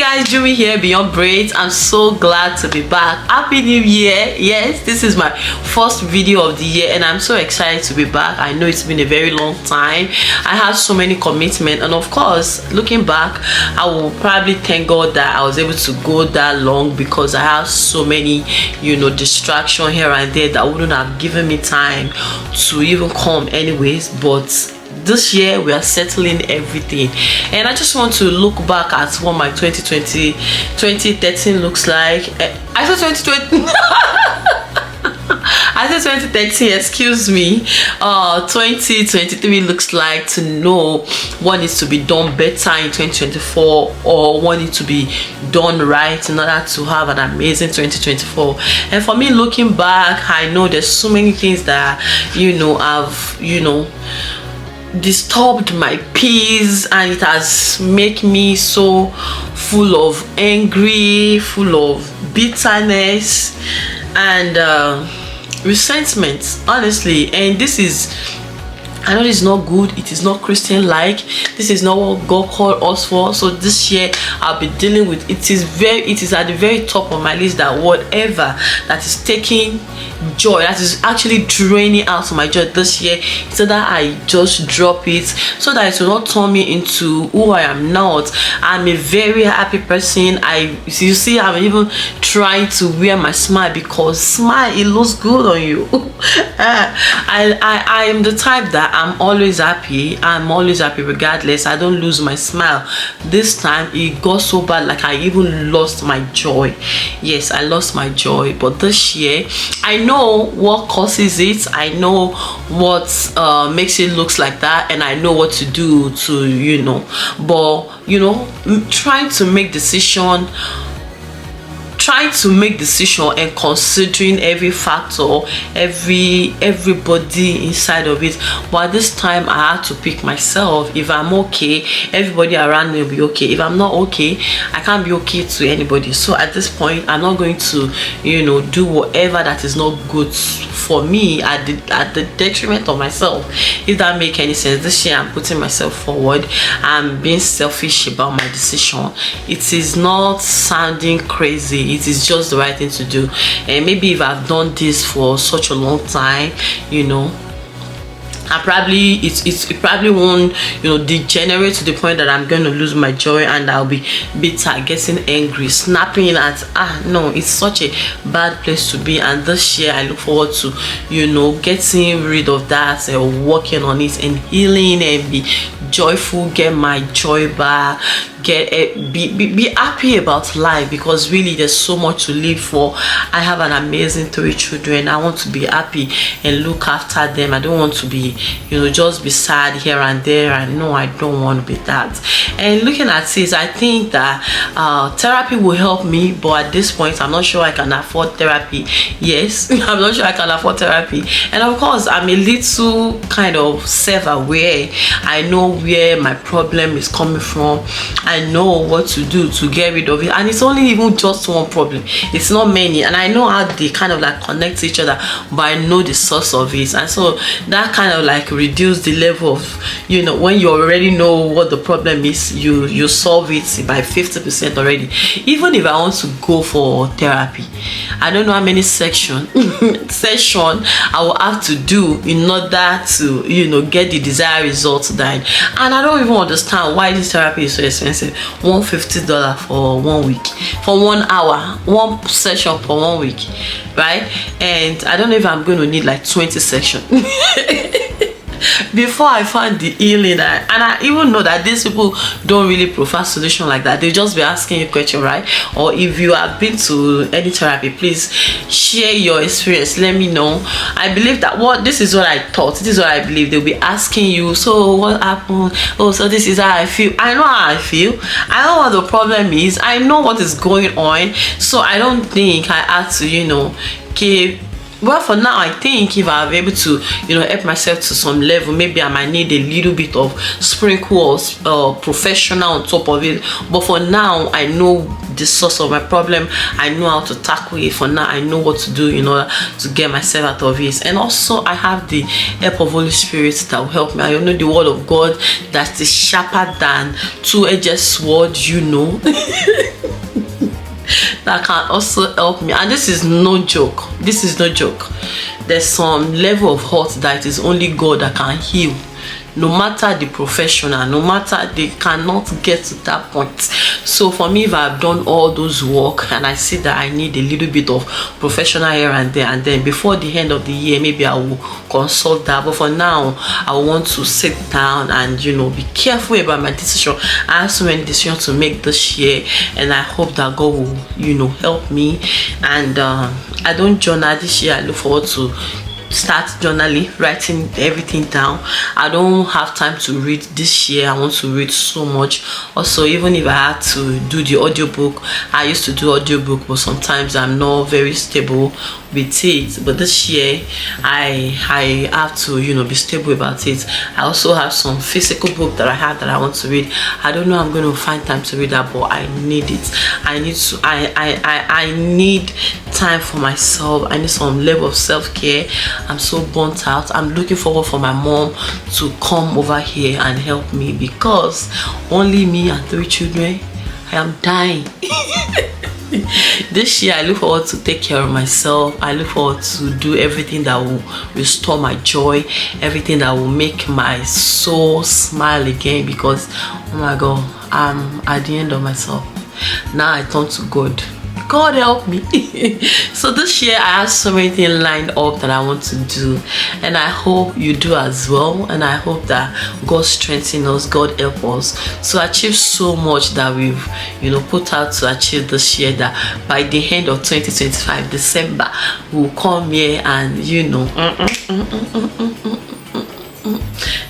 guys, Jumi here, Beyond Braids. I'm so glad to be back. Happy New Year. Yes, this is my first video of the year and I'm so excited to be back. I know it's been a very long time. I have so many commitments, and of course, looking back, I will probably thank God that I was able to go that long, because I have so many, distraction here and there that wouldn't have given me time to even come anyways. But this year we are settling everything, and I just want to look back at what my 2013 looks like. I said 2020 I said 2013, excuse me. 2023 looks like, to know what needs to be done better in 2024, or what needs to be done right in order to have an amazing 2024. And for me, looking back, I know there's so many things that I've disturbed my peace, and it has made me so full of angry, full of bitterness and resentment, honestly. And this is, I know this is not good, it is not Christian like, this is not what God called us for. So this year I'll be dealing with it. It is at the very top of my list, that whatever that is taking joy, that is actually draining out my joy this year, so that I just drop it, so that it will not turn me into who I am not. I'm a very happy person. You see, I'm even trying to wear my smile, because smile, it looks good on you. I am the type that I'm always happy regardless. I don't lose my smile. This time it got so bad, like I even lost my joy. Yes, I lost my joy. But this year I know what causes it, I know what makes it looks like that, and I know what to do to trying to make decision and considering every factor, everybody inside of it. But at this time I had to pick myself. If I'm okay, everybody around me will be okay. If I'm not okay, I can't be okay to anybody. So at this point, I'm not going to do whatever that is not good for me at the detriment of myself, if that make any sense. This year I'm putting myself forward. I'm being selfish about my decision. It is not sounding crazy, it is just the right thing to do. And maybe if I've done this for such a long time, it probably won't degenerate to the point that I'm going to lose my joy and I'll be bitter, getting angry, snapping at no, it's such a bad place to be. And this year I look forward to getting rid of that and working on it and healing and be joyful, get my joy back, be happy about life, because really there's so much to live for. I have an amazing 3 children. I want to be happy and look after them. I don't want to be just be sad here and there. And no, I don't want to be that. And looking at this, I think that therapy will help me, but at this point I'm not sure I can afford therapy. Yes, I'm not sure I can afford therapy. And of course I'm a little kind of self-aware. I know where my problem is coming from. I know what to do to get rid of it, and it's only even just one problem, it's not many, and I know how they kind of like connect to each other, but I know the source of it. And so that kind of like reduce the level of when you already know what the problem is, you solve it by 50% already. Even if I want to go for therapy, I don't know how many session I will have to do in order to get the desired results done. And I don't even understand why this therapy is so expensive. $150 for 1 week, for 1 hour, one session for 1 week, right? And I don't know if I'm going to need like 20 sessions before I find the healing. And I even know that these people don't really prefer solution like that. They just be asking you question, right? Or if you have been to any therapy, please share your experience, let me know. I believe that this is what I thought, this is what I believe. They'll be asking you, so what happened? Oh, so this is how I feel. I know how I feel, I know what the problem is, I know what is going on. So I don't think I have to keep Well, for now, I think if I'm able to, help myself to some level, maybe I might need a little bit of sprinkle or professional on top of it. But for now, I know the source of my problem. I know how to tackle it. For now, I know what to do in order to get myself out of it. And also, I have the help of Holy Spirit that will help me. I know the word of God that is sharper than two-edged sword, that can also help me. And this is no joke. This is no joke. There's some level of hurt that is only God that can heal. No matter the professional, no matter, they cannot get to that point. So for me, if I've done all those work and I see that I need a little bit of professional here and there, and then before the end of the year, maybe I will consult that. But for now, I want to sit down and be careful about my decision. I have so many decisions to make this year, and I hope that God will help me. And I don't journal this year. I look forward to start journaling, writing everything down. I don't have time to read this year. I want to read so much. Also, even if I had to do the audiobook, I used to do audiobook, but sometimes I'm not very stable with it. But this year I have to be stable about it. I also have some physical book that I have that I want to read. I don't know I'm going to find time to read that, but I need it. I need time for myself. I need some level of self-care. I'm so burnt out. I'm looking forward for my mom to come over here and help me, because only me and 3 children, I am dying. This year I look forward to take care of myself. I look forward to do everything that will restore my joy, everything that will make my soul smile again, because oh my God, I'm at the end of myself. Now I turn to God. God help me. So this year I have so many things lined up that I want to do, and I hope you do as well. And I hope that God strengthen us, God help us to achieve so much that we've put out to achieve this year, that by the end of 2025 December we'll come here and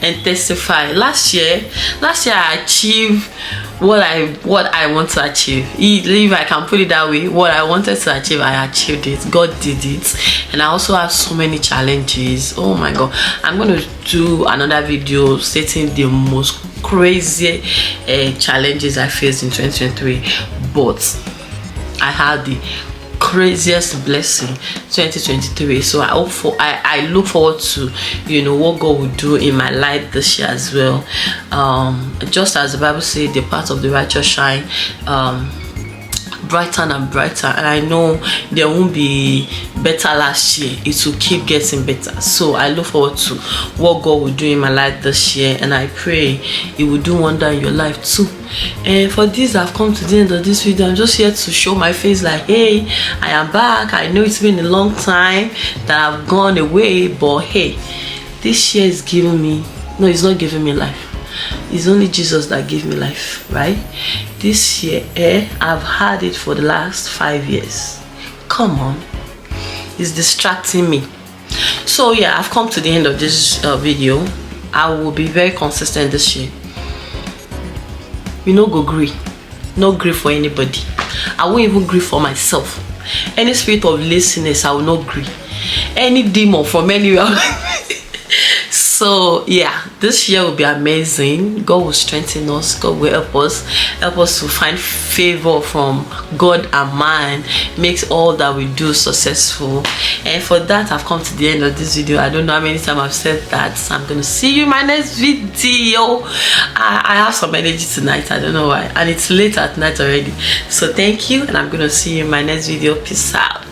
and testify. Last year I achieved what I want to achieve. If I can put it that way, what I wanted to achieve, I achieved it. God did it. And I also have so many challenges. Oh my God, I'm going to do another video stating the most crazy challenges I faced in 2023, but I had the craziest blessing 2023. So I look forward to what God will do in my life this year as well. Just as the Bible says, the path of the righteous shine brighter and brighter, and I know there won't be better last year. It will keep getting better. So I look forward to what God will do in my life this year, and I pray He will do wonder in your life too. And for this, I've come to the end of this video. I'm just here to show my face, like, hey, I am back. I know it's been a long time that I've gone away, but hey, this year is giving me, no, it's not giving me life. It's only Jesus that gave me life, right? This year, I've had it for the last 5 years. Come on, it's distracting me. So yeah, I've come to the end of this video. I will be very consistent this year. Go grief, no grief for anybody. I won't even grieve for myself. Any spirit of laziness, I will not grieve. Any demon from anywhere. So yeah, this year will be amazing. God will strengthen us. God will help us to find favor from God and man, makes all that we do successful. And for that, I've come to the end of this video. I don't know how many times I've said that. So I'm gonna see you in my next video. I have some energy tonight. I don't know why, and it's late at night already. So thank you, and I'm gonna see you in my next video. Peace out.